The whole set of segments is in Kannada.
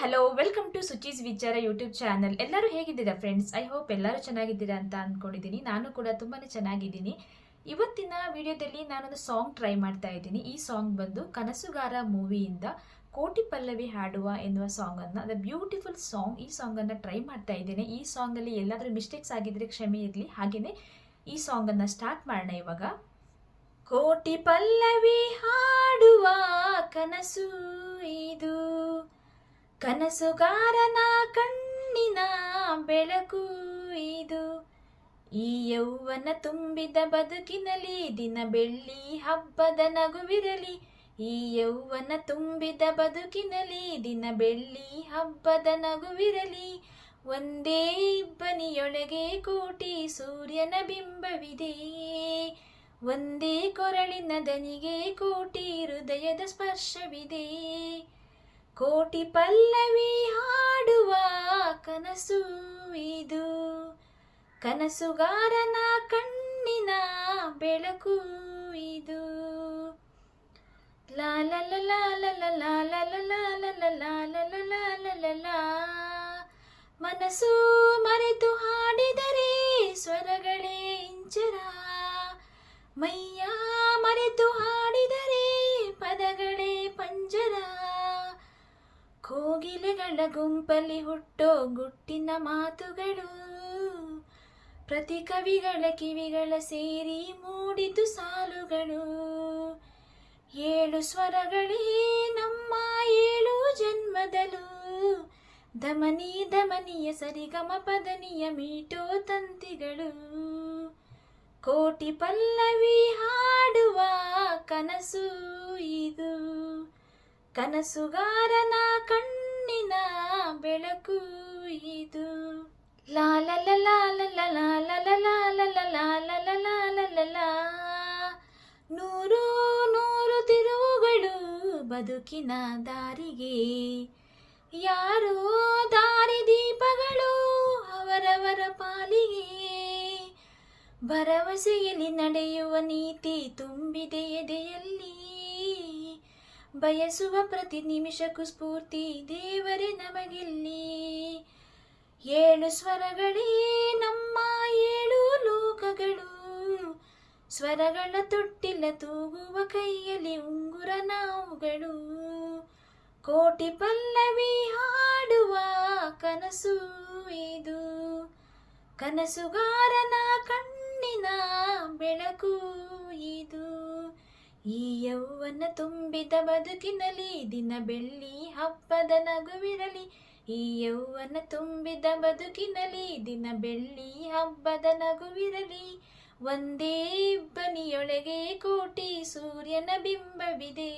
ಹಲೋ ವೆಲ್ಕಮ್ ಟು ಸುಚೀಸ್ ವಿಚಾರ ಯೂಟ್ಯೂಬ್ ಚಾನಲ್. ಎಲ್ಲರೂ ಹೇಗಿದ್ದೀರಾ ಫ್ರೆಂಡ್ಸ್? ಐ ಹೋಪ್ ಎಲ್ಲರೂ ಚೆನ್ನಾಗಿದ್ದೀರಾ ಅಂತ ಅಂದ್ಕೊಂಡಿದ್ದೀನಿ. ನಾನು ಕೂಡ ತುಂಬಾ ಚೆನ್ನಾಗಿದ್ದೀನಿ. ಇವತ್ತಿನ ವಿಡಿಯೋದಲ್ಲಿ ನಾನೊಂದು ಸಾಂಗ್ ಟ್ರೈ ಮಾಡ್ತಾ ಇದ್ದೀನಿ. ಈ ಸಾಂಗ್ ಬಂದು ಕನಸುಗಾರ ಮೂವಿಯಿಂದ ಕೋಟಿ ಪಲ್ಲವಿ ಹಾಡುವ ಎನ್ನುವ ಸಾಂಗನ್ನು, ದ ಬ್ಯೂಟಿಫುಲ್ ಸಾಂಗ್. ಈ ಸಾಂಗನ್ನು ಟ್ರೈ ಮಾಡ್ತಾ ಇದ್ದೇನೆ. ಈ ಸಾಂಗಲ್ಲಿ ಎಲ್ಲಾದರೂ ಮಿಸ್ಟೇಕ್ಸ್ ಆಗಿದ್ರೆ ಕ್ಷಮೆ ಇರಲಿ. ಹಾಗೆಯೇ ಈ ಸಾಂಗನ್ನು ಸ್ಟಾರ್ಟ್ ಮಾಡೋಣ ಇವಾಗ. ಕೋಟಿ ಪಲ್ಲವಿ ಹಾಡುವ ಕನಸು ಇದು, ಕನಸುಗಾರನ ಕಣ್ಣಿನ ಬೆಳಕು ಇದು. ಈ ಯೌವನ ತುಂಬಿದ ಬದುಕಿನಲ್ಲಿ ದಿನ ಬೆಳ್ಳಿ ಹಬ್ಬದ ನಗುವಿರಲಿ. ಈ ಯೌವನ ತುಂಬಿದ ಬದುಕಿನಲ್ಲಿ ದಿನ ಬೆಳ್ಳಿ ಹಬ್ಬದ ನಗುವಿರಲಿ. ಒಂದೇ ಇಬ್ಬನಿಯೊಳಗೆ ಕೋಟಿ ಸೂರ್ಯನ ಬಿಂಬವಿದೆ. ಒಂದೇ ಕೊರಳಿನ ದನಿಗೆ ಕೋಟಿ ಹೃದಯದ ಸ್ಪರ್ಶವಿದೆ. ಕೋಟಿ ಪಲ್ಲವಿ ಹಾಡುವ ಕನಸು ಇದು, ಕನಸುಗಾರನ ಕಣ್ಣಿನ ಬೆಳಕು ಇದು. ಲಾ ಲ ಲ ಲಾ ಲ ಲ ಲಾ ಲ ಲ ಲಾ ಲ ಲ ಲಾ ಲ ಲ ಲಾ ಲ ಲ ಲಾ. ಮನಸ್ಸು ಮರೆತು ಹಾಡಿದರೆ ಸ್ವರಗಳೇ ಇಂಚರ, ಮೈಯ ಮರೆತು ಹಾಡಿದರೆ ಪದಗಳೇ ಪಂಜರ. ಕೋಗಿಲೆಗಳ ಗುಂಪಲ್ಲಿ ಹುಟ್ಟೋ ಗುಟ್ಟಿನ ಮಾತುಗಳು, ಪ್ರತಿ ಕವಿಗಳ ಕಿವಿಗಳ ಸೇರಿ ಮೂಡಿತು ಸಾಲುಗಳು. ಏಳು ಸ್ವರಗಳೇ ನಮ್ಮ ಏಳು ಜನ್ಮದಲು, ಧಮನಿ ಧಮನಿಯ ಸರಿಗಮ ಪದನಿಯ ಮೀಟೋ ತಂತಿಗಳು. ಕೋಟಿ ಪಲ್ಲವಿ ಹಾಡುವ ಕನಸು ಇದು, ಕನಸುಗಾರನ ಕಣ್ಣಿನ ಬೆಳಕು ಇದು. ಲಾ ಲ ಲ ಲಾ ಲ ಲ ಲಾ ಲ ಲ ಲಾ ಲ ಲ ಲಾ ಲ ಲ ಲಾ ಲ ಲ ಲಾ. ನೂರು ನೂರು ತಿರುವುಗಳು ಬದುಕಿನ ದಾರಿಗೆ, ಯಾರೋ ದಾರಿ ದೀಪಗಳು ಅವರವರ ಪಾಲಿಗೆ. ಭರವಸೆಯಲ್ಲಿ ನಡೆಯುವ ನೀತಿ ತುಂಬಿದೆ ಎದೆಯಲ್ಲಿ, ಬಯಸುವ ಪ್ರತಿ ನಿಮಿಷಕ್ಕೂ ಸ್ಫೂರ್ತಿ ದೇವರೇ ನಮಗಿಲ್ಲಿ. ಏಳು ಸ್ವರಗಳೇ ನಮ್ಮ ಏಳು ಲೋಕಗಳು, ಸ್ವರಗಳ ತೊಟ್ಟಿಲ್ಲ ತೂಗುವ ಕೈಯಲ್ಲಿ ಉಂಗುರ ನಾವುಗಳು. ಕೋಟಿ ಪಲ್ಲವಿ ಹಾಡುವ ಕನಸು ಇದು, ಕನಸುಗಾರನ ಕಣ್ಣಿನ ಬೆಳಕು ಇದು. ಈ ಯೌವನ ತುಂಬಿದ ಬದುಕಿನಲ್ಲಿ ದಿನ ಬೆಳ್ಳಿ ಹಬ್ಬದ ನಗುವಿರಲಿ. ಈ ಯೌವನ ತುಂಬಿದ ಬದುಕಿನಲ್ಲಿ ದಿನ ಬೆಳ್ಳಿ ಹಬ್ಬದ ನಗುವಿರಲಿ. ಒಂದೇ ಇಬ್ಬನಿಯೊಳಗೆ ಕೋಟಿ ಸೂರ್ಯನ ಬಿಂಬವಿದೆ.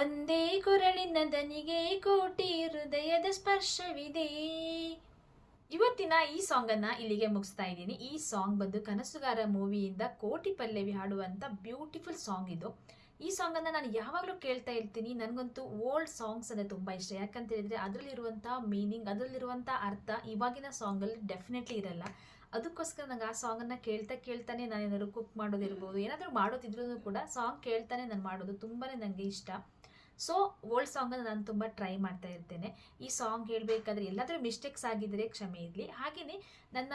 ಒಂದೇ ಕೊರಳಿನ ದನಿಗೆ ಕೋಟಿ ಹೃದಯದ ಸ್ಪರ್ಶವಿದೆ. ಇವತ್ತಿನ ಈ ಸಾಂಗನ್ನು ಇಲ್ಲಿಗೆ ಮುಗಿಸ್ತಾ ಇದ್ದೀನಿ. ಈ ಸಾಂಗ್ ಬಂದು ಕನಸುಗಾರ ಮೂವಿಯಿಂದ ಕೋಟಿ ಪಲ್ಲವಿ ಹಾಡುವಂಥ ಬ್ಯೂಟಿಫುಲ್ ಸಾಂಗ್ ಇದು. ಈ ಸಾಂಗನ್ನು ನಾನು ಯಾವಾಗಲೂ ಕೇಳ್ತಾ ಇರ್ತೀನಿ. ನನಗಂತೂ ಓಲ್ಡ್ ಸಾಂಗ್ಸ್ ಅಂದರೆ ತುಂಬ ಇಷ್ಟ. ಯಾಕಂತ ಹೇಳಿದರೆ ಅದರಲ್ಲಿರುವಂಥ ಮೀನಿಂಗ್, ಅದರಲ್ಲಿರುವಂಥ ಅರ್ಥ ಇವಾಗಿನ ಸಾಂಗಲ್ಲಿ ಡೆಫಿನೆಟ್ಲಿ ಇರಲ್ಲ. ಅದಕ್ಕೋಸ್ಕರ ನಂಗೆ ಆ ಸಾಂಗನ್ನು ಕೇಳ್ತಾನೆ ನಾನು ಏನಾದರೂ ಕುಕ್ ಮಾಡೋದಿರ್ಬೋದು, ಏನಾದರೂ ಮಾಡೋದಿದ್ರೂ ಕೂಡ ಸಾಂಗ್ ಕೇಳ್ತಾನೆ ನಾನು ಮಾಡೋದು ತುಂಬಾ ನನಗೆ ಇಷ್ಟ. ಸೊ ಓಲ್ಡ್ ಸಾಂಗನ್ನು ನಾನು ತುಂಬ ಟ್ರೈ ಮಾಡ್ತಾ ಇರ್ತೇನೆ. ಈ ಸಾಂಗ್ ಹೇಳಬೇಕಾದ್ರೆ ಎಲ್ಲಾದರೂ ಮಿಸ್ಟೇಕ್ಸ್ ಆಗಿದ್ದರೆ ಕ್ಷಮೆ ಇರಲಿ. ಹಾಗೆಯೇ ನನ್ನ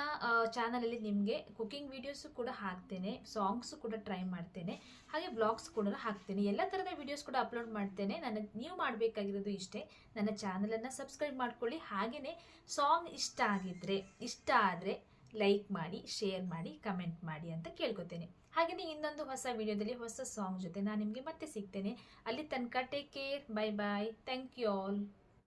ಚಾನಲಲ್ಲಿ ನಿಮಗೆ ಕುಕಿಂಗ್ ವೀಡಿಯೋಸು ಕೂಡ ಹಾಕ್ತೇನೆ, ಸಾಂಗ್ಸು ಕೂಡ ಟ್ರೈ ಮಾಡ್ತೇನೆ, ಹಾಗೆ ಬ್ಲಾಗ್ಸ್ ಕೂಡ ಹಾಕ್ತೇನೆ. ಎಲ್ಲ ಥರದ ವೀಡಿಯೋಸ್ ಕೂಡ ಅಪ್ಲೋಡ್ ಮಾಡ್ತೇನೆ. ನೀವು ಮಾಡಬೇಕಾಗಿರೋದು ಇಷ್ಟೇ, ನನ್ನ ಚಾನಲನ್ನು ಸಬ್ಸ್ಕ್ರೈಬ್ ಮಾಡ್ಕೊಳ್ಳಿ. ಹಾಗೆಯೇ ಸಾಂಗ್ ಇಷ್ಟ ಆದರೆ ಲೈಕ್ ಮಾಡಿ, ಶೇರ್ ಮಾಡಿ, ಕಮೆಂಟ್ ಮಾಡಿ ಅಂತ ಕೇಳ್ಕೊತೇನೆ. ಹಾಗೆಯೇ ಇನ್ನೊಂದು ಹೊಸ ವಿಡಿಯೋದಲ್ಲಿ ಹೊಸ ಸಾಂಗ್ ಜೊತೆ ನಾನು ನಿಮಗೆ ಮತ್ತೆ ಸಿಗ್ತೇನೆ. ಅಲ್ಲಿ ತನಕ take care, bye bye, thank you all.